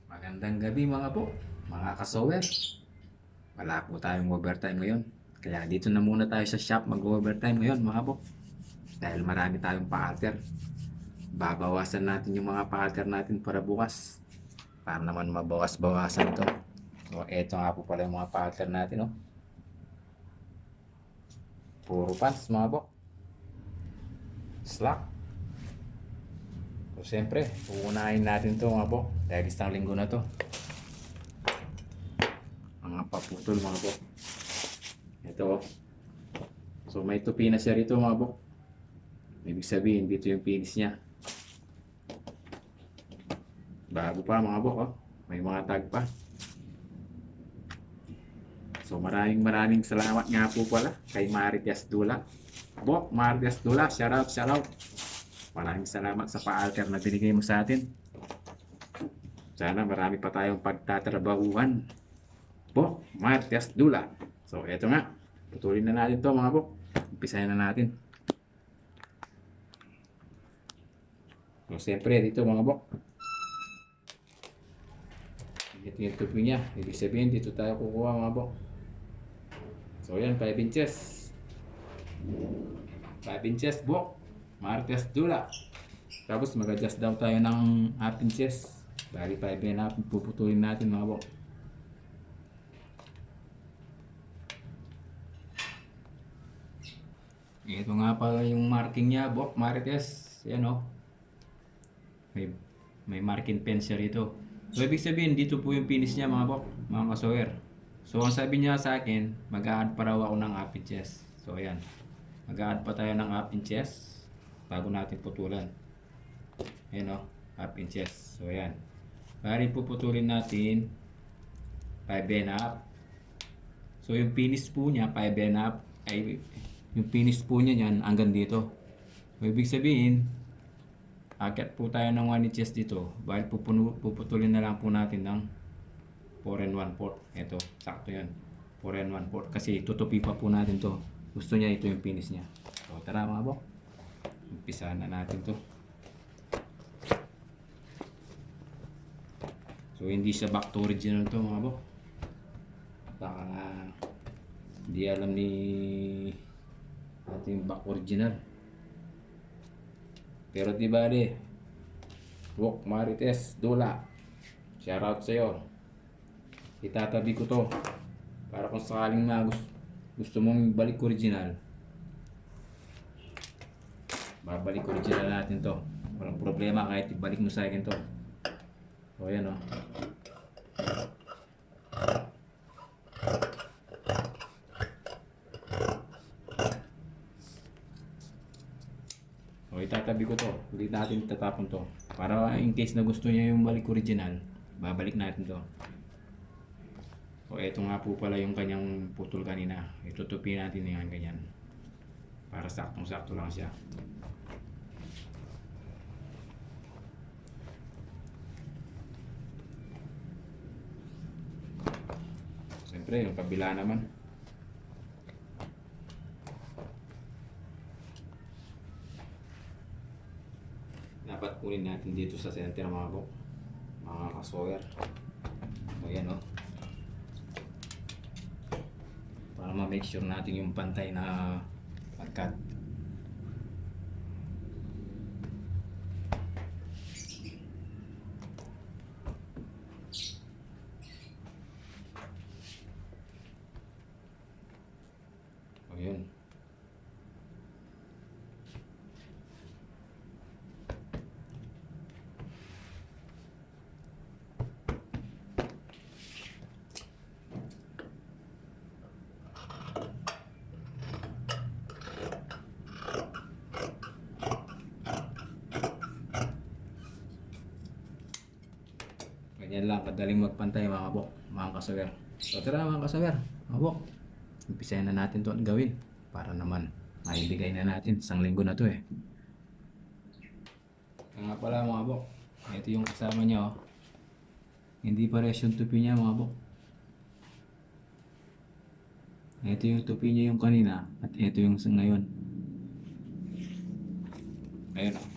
Magandang gabi mga po, mga kasower. Wala po tayong overtime ngayon. Kaya dito na muna tayo sa shop mag-overtime ngayon mga po. Dahil marami tayong pa-alter. Babawasan natin yung mga pa-alter natin para bukas. Para naman mabawas-bawasan ito. So eto nga po pala yung mga pa-alter natin. Oh. Puro pants mga po. Slack. So siyempre, uunahin natin to mga po. Dahil isang linggo na to. Mga paputol mga po. Ito. So may tupi na siya rito mga bok. Ibig sabihin dito yung finish niya. Bago pa mga bok. Oh. May mga tag pa. So maraming salamat nga po pala kay Marites Dula. Bok, Marites Dula, shout out, shout out. Maraming salamat sa pa-alter na binigay mo sa atin. Sana marami pa tayong pagtatrabahuhan. Bok, Marites Dula. So eto nga. Putulin na natin to mga bok. Umpisahan na natin. So siyempre dito mga bok. Ito yung tupi niya. Ibig sabihin dito tayo kukuha mga bok. So yan 5 inches. 5 inches bok. Marites Dula. Tapos mag-adjust daw tayo ng half inches. Bali 5 and half puputulin natin mga bok. Ito nga pala yung marking niya, Bok Marites. Yan o. May marking pen siya rito. So, ibig sabihin, dito po yung finish niya mga Bok, mga kasower. So, ang sabi niya sa akin, mag-a-add pa raw ako ng half inches. So, ayan. Mag-a-add pa tayo ng half inches bago natin putulan. Ayan o, half inches. So, ayan. Bali puputulin natin 5 and half. So, yung finish po niya, 5 and half, ay yung finish po niya yan hanggang dito. So, ibig sabihin, akit po tayo ng 1 inches dito. Bali puputulin na lang po natin ng 4 and 1/4. Ito, sakto yan. 4 and 1/4 kasi tutupi pa po natin to. Gusto niya ito yung finish niya. So, tara mga bok. Umpisahan na natin to. So, hindi siya back to original to mga bok. Baka hindi alam ni ating back original. Pero di bale, Bok Marites Dula, shout out sa'yo. Itatabi ko to para kung sakaling gusto mong balik original, babalik original natin to. Walang problema kahit ibalik mo sa akin to. So yan o. O itatabi ko to. Hindi natin tatapon to. Para in case na gusto niya yung balik original, babalik natin to. O eto nga po pala yung kanyang putol kanina. Itutupi natin yan ganyan. Para saktong-sakto lang siya. Siyempre yung kabila naman. Dapat kunin natin dito sa center mga bok, mga kasower. O yan o. Para ma-make sure natin yung pantay na pagkat. O yun. Ganyan lang, kadaling magpantay mga bok, mga kasawer. So tara mga kasawer, mga bok. Umpisahan na natin ito gawin. Para naman maibigay na natin. Isang linggo na to eh. Kaya nga pala mga bok, ito yung kasama niya oh. Hindi pares yung tupi niya mga bok. Ito yung tupi niya yung kanina at ito yung ngayon. Ayun oh.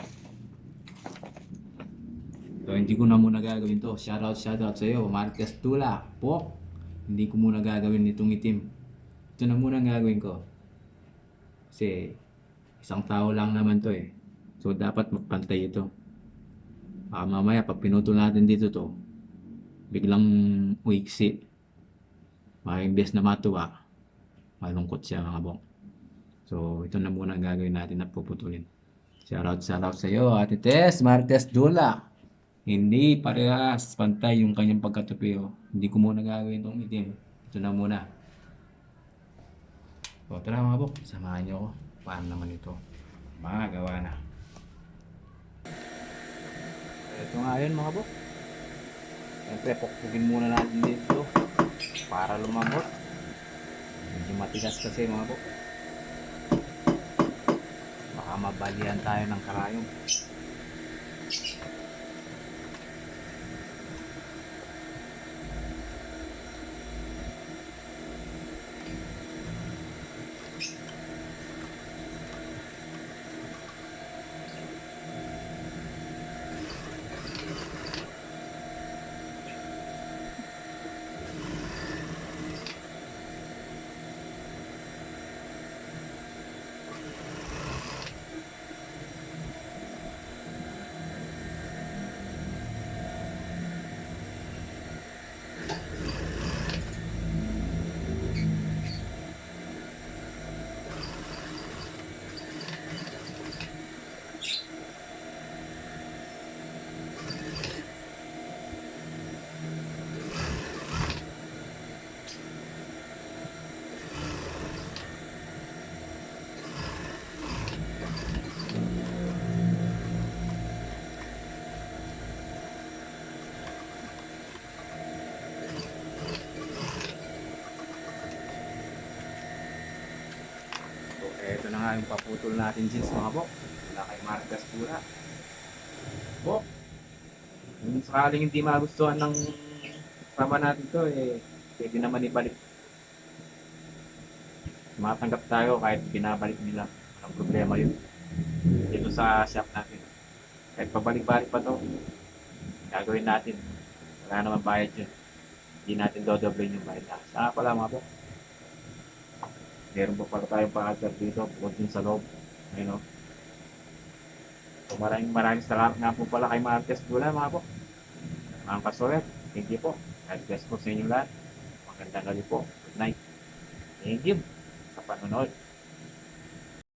So, hindi ko na muna gagawin to. Shoutout sa iyo, Marquez Tula. Po, hindi ko muna gagawin itong itim. Ito na muna ang gagawin ko. Kasi, isang tao lang naman to eh. So, dapat magpantay ito. Mamaya, pag pinutol natin dito to, biglang uiksi. Imbes na matuwa, malungkot siya mga bok. So, ito na muna ang gagawin natin na puputulin. Shoutout sa iyo, Ate Tess, Marquez Dula. Hindi parehas pantay yung kanyang pagkatupi. Oh. Hindi ko muna gagawin itong itim. Ito na muna. O, tara mga bok, samahan niyo ako. Paano naman ito? Magawa na. Ito nga yun mga bok. Siyempre, pukpukin muna natin dito para lumambot. Medyo matigas kasi mga bok. Baka mabalian tayo ng karayom. Ito na nga yung paputol natin jeans mga bok. Wala kay Marquez pura. Bok, kung sakaling hindi magustuhan ng kasama natin to, pwede naman ibalik. Matanggap tayo kahit binabalik nila. Walang problema yun. Dito sa shop natin. Kahit pabalik-balik pa to, gagawin natin. Wala naman bayad yun. Hindi natin dodoblin yung bayad na. Saka pala mga bok. Meron pa pala tayong pa-alter dito bukod din sa loob. Ayun o. So maraming salamat nga po pala kay Marquez Dula mga po. Mga kasolet, thank you po. God bless po sa inyo lahat. Magandang gabi po. Good night. Thank you sa panonood.